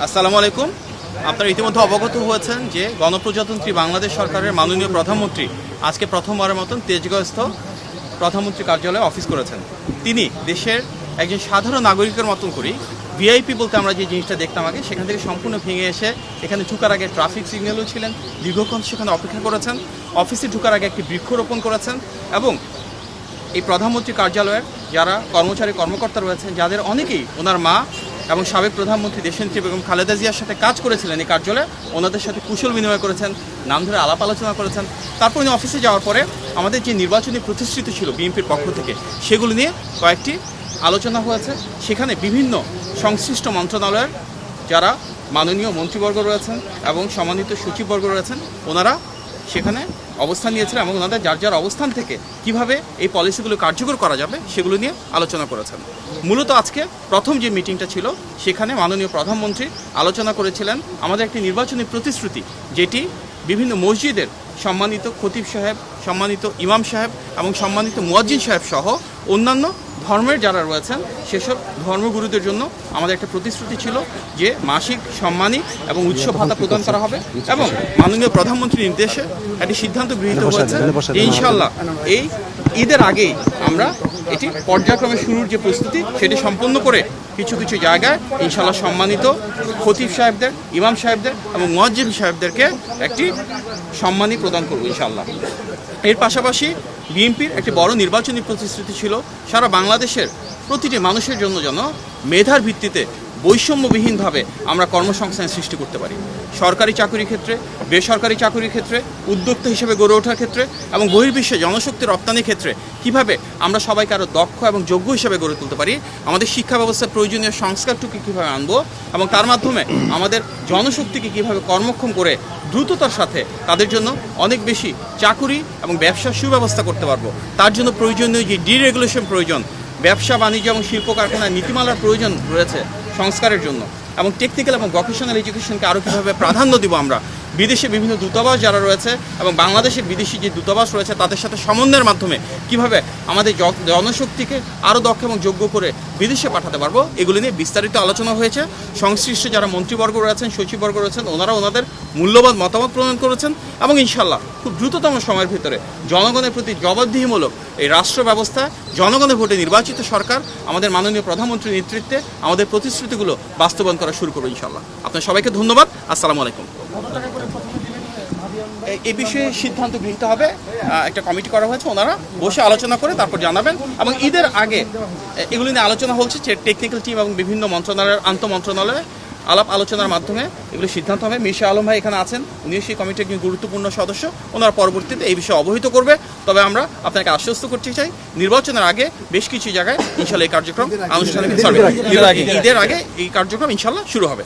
আসসালামু আলাইকুম। আপনারা ইতিমধ্যে অবগত হয়েছেন যে গণপ্রজাতন্ত্রী বাংলাদেশ সরকারের মাননীয় প্রধানমন্ত্রী আজকে প্রথমবারের মতন তেজগাঁওস্থ প্রধানমন্ত্রী কার্যালয়ে অফিস করেছেন। তিনি দেশের একজন সাধারণ নাগরিকের মতন করেই ভিআইপি বলতে আমরা যে জিনিসটা দেখতাম আগে, সেখান থেকে সম্পূর্ণ ভেঙে এসে এখানে ঢুকার আগে ট্রাফিক সিগন্যালও ছিলেন, দীর্ঘক্ষণ সেখানে অপেক্ষা করেছেন, অফিসে ঢুকার আগে একটি বৃক্ষরোপণ করেছেন এবং এই প্রধানমন্ত্রী কার্যালয়ের যারা কর্মচারী কর্মকর্তা রয়েছেন, যাদের অনেকেই ওনার মা এবং সাবেক প্রধানমন্ত্রী দেশনেত্রী বেগম খালেদা জিয়ার সাথে কাজ করেছিলেন এই কার্যালয়ে, ওনাদের সাথে কুশল বিনিময় করেছেন, নাম ধরে আলাপ আলোচনা করেছেন। তারপর উনি অফিসে যাওয়ার পরে আমাদের যে নির্বাচনী প্রতিশ্রুতি ছিল বিএনপির পক্ষ থেকে, সেগুলো নিয়ে কয়েকটি আলোচনা হয়েছে। সেখানে বিভিন্ন সংশ্লিষ্ট মন্ত্রণালয়ের যারা মাননীয় মন্ত্রীবর্গ রয়েছেন এবং সম্মানিত সচিববর্গ রয়েছেন, ওনারা সেখানে অবস্থান নিয়েছেন এবং ওনাদের যার যার অবস্থান থেকে কিভাবে এই পলিসিগুলো কার্যকর করা যাবে সেগুলো নিয়ে আলোচনা করেছেন। মূলত আজকে প্রথম যে মিটিংটা ছিল, সেখানে মাননীয় প্রধানমন্ত্রী আলোচনা করেছিলেন আমাদের একটি নির্বাচনী প্রতিশ্রুতি, যেটি বিভিন্ন মসজিদের সম্মানিত খতিব সাহেব, সম্মানিত ইমাম সাহেব এবং সম্মানিত মুয়াজ্জিন সাহেব সহ অন্যান্য ধর্মের যারা রয়েছেন সেসব ধর্মগুরুদের জন্য আমাদের একটা প্রতিশ্রুতি ছিল যে মাসিক সম্মানী এবং উৎসব ভাতা প্রদান করা হবে। এবং মাননীয় প্রধানমন্ত্রীর নির্দেশে একটি সিদ্ধান্ত গৃহীত হয়েছে যে ইনশাআল্লাহ এই ঈদের আগেই আমরা এটি পর্যায়ক্রমে শুরুর যে প্রস্তুতি সেটি সম্পন্ন করে কিছু কিছু জায়গায় ইনশাআল্লাহ সম্মানিত খতিব সাহেবদের, ইমাম সাহেবদের এবং মুয়াজ্জিন সাহেবদেরকে একটি সম্মানী প্রদান করব ইনশাআল্লাহ। এর পাশাপাশি বিএনপির একটি বড় নির্বাচনী প্রতিশ্রুতি ছিল সারা বাংলাদেশের প্রতিটি মানুষের জন্য যেন মেধার ভিত্তিতে বৈষম্যবিহীনভাবে আমরা কর্মসংস্থান সৃষ্টি করতে পারি। সরকারি চাকরির ক্ষেত্রে, বেসরকারি চাকরির ক্ষেত্রে, উদ্যোক্তা হিসেবে গড়ে ওঠার ক্ষেত্রে এবং বহির্বিশ্বে জনশক্তি রপ্তানির ক্ষেত্রে কীভাবে আমরা সবাইকে আরও দক্ষ এবং যোগ্য হিসেবে গড়ে তুলতে পারি, আমাদের শিক্ষা ব্যবস্থার প্রয়োজনীয় সংস্কারটুকু কীভাবে আনবো এবং তার মাধ্যমে আমাদের জনশক্তিকে কীভাবে কর্মক্ষম করে দ্রুততার সাথে তাদের জন্য অনেক বেশি চাকুরি এবং ব্যবসার সুব্যবস্থা করতে পারবো, তার জন্য প্রয়োজনীয় যে ডিরেগুলেশন প্রয়োজন, ব্যবসা বাণিজ্য এবং শিল্প কারখানার নীতিমালার প্রয়োজন রয়েছে সংস্কারের জন্য, এবং টেকনিক্যাল এবং ভোকেশনাল এডুকেশনকে আরও কীভাবে প্রাধান্য দিব আমরা, বিদেশে বিভিন্ন দূতাবাস যারা রয়েছে এবং বাংলাদেশের বিদেশি যে দূতাবাস রয়েছে তাদের সাথে সমন্বয়ের মাধ্যমে কিভাবে আমাদের জনশক্তিকে আরও দক্ষ এবং যোগ্য করে বিদেশে পাঠাতে পারবো, এগুলি নিয়ে বিস্তারিত আলোচনা হয়েছে। সংশ্লিষ্ট যারা মন্ত্রীবর্গ রয়েছেন, সচিববর্গ রয়েছেন, ওনারা ওনাদের মূল্যবান মতামত প্রদান করেছেন এবং ইনশাআল্লাহ খুব দ্রুততম সময়ের ভিতরে জনগণের প্রতি জবাবদিহিমূলক এই রাষ্ট্র ব্যবস্থা, জনগণের ভোটে নির্বাচিত সরকার, আমাদের মাননীয় প্রধানমন্ত্রীর নেতৃত্বে আমাদের প্রতিশ্রুতিগুলো বাস্তবায়ন করা শুরু করবো ইনশাআল্লাহ। আপনার সবাইকে ধন্যবাদ। আসসালামু আলাইকুম। এই বিষয়ে সিদ্ধান্ত গৃহীত হবে, একটা কমিটি করা হয়েছে, ওনারা বসে আলোচনা করে তারপর জানাবেন এবং ঈদের আগে এগুলি নিয়ে আলোচনা হচ্ছে টেকনিক্যাল টিম এবং বিভিন্ন মন্ত্রণালয়ের আন্তঃমন্ত্রণালয়ে আলাপ আলোচনার মাধ্যমে এগুলো সিদ্ধান্ত হবে। মির্শা আলম ভাই এখানে আছেন, উনিও সেই কমিটির একজন গুরুত্বপূর্ণ সদস্য, ওনারা পরবর্তীতে এই বিষয়ে অবহিত করবে। তবে আমরা আপনাকে আশ্বস্ত করতে চাই, নির্বাচনের আগে বেশ কিছু জায়গায় ইনশাআল্লাহ এই কার্যক্রম আনুষ্ঠানিক ঈদের আগে এই কার্যক্রম ইনশাআল্লাহ শুরু হবে।